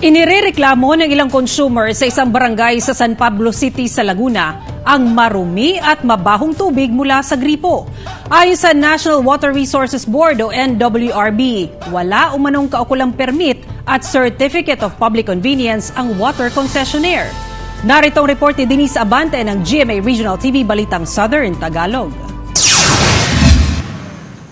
Inirereklamo ng ilang consumer sa isang barangay sa San Pablo City sa Laguna ang marumi at mabahong tubig mula sa gripo. Ayon sa National Water Resources Board o NWRB, wala umanong kaukulang permit at Certificate of Public Convenience ang water concessionaire. Narito ang report ni Denise Abante ng GMA Regional TV Balitang Southern Tagalog.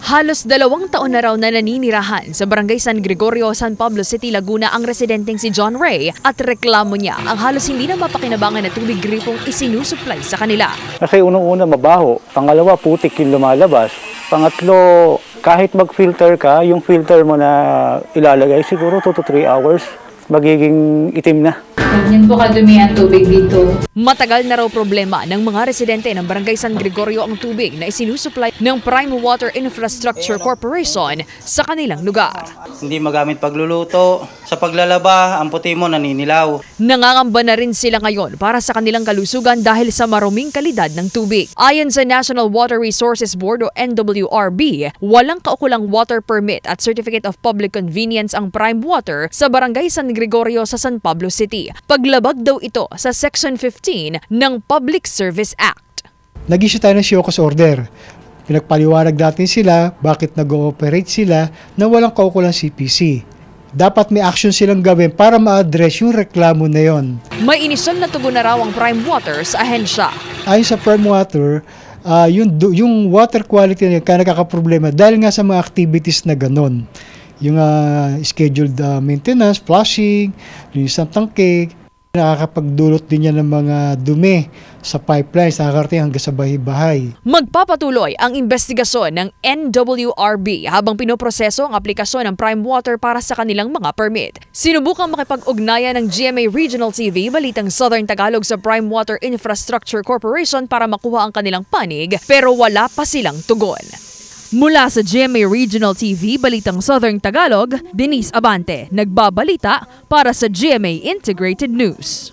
Halos 2 taon na raw na naninirahan sa Barangay San Gregorio, San Pablo City, Laguna ang residenteng si John Ray at reklamo niya ang halos hindi na mapakinabangan na tubig gripong isinusupply sa kanila. Kasi unang-una mabaho, pangalawa putik yung lumalabas, pangatlo kahit mag-filter ka, yung filter mo na ilalagay siguro 2 to 3 hours, magiging itim na. Ganyan po kadumi ang tubig dito. Matagal na raw problema ng mga residente ng Barangay San Gregorio ang tubig na isinusupply ng Prime Water Infrastructure Corporation sa kanilang lugar. Hindi magamit pagluluto. Sa paglalaba, ang puti mo naninilaw. Nangangamba na rin sila ngayon para sa kanilang kalusugan dahil sa maruming kalidad ng tubig. Ayon sa National Water Resources Board o NWRB, walang kaukulang water permit at Certificate of Public Convenience ang Prime Water sa Barangay San Gregorio sa San Pablo City. Paglabag daw ito sa Section 15 ng Public Service Act. Nag-issue tayo ng show cause order. Pinagpaliwanag natin sila bakit nag-ooperate sila na walang kaukulang CPC. Dapat may action silang gawin para ma-address yung reklamo na yon. May inisyon na tugon na raw ang Prime Water sa ahensya. Ayon sa Prime Water, yung water quality niya kaya nakakaproblema dahil nga sa mga activities na ganon. Yung scheduled maintenance, flushing, linisan ng tangke, nakakapagdulot din yan ng mga dumi sa pipelines, nakakarating hanggang sa bahay-bahay. Magpapatuloy ang investigasyon ng NWRB habang pinoproseso ang aplikasyon ng Prime Water para sa kanilang mga permit. Sinubukang makipag-ugnayan ng GMA Regional TV Balitang Southern Tagalog sa Prime Water Infrastructure Corporation para makuha ang kanilang panig pero wala pa silang tugon. Mula sa GMA Regional TV, Balitang Southern Tagalog, Denise Abante, nagbabalita para sa GMA Integrated News.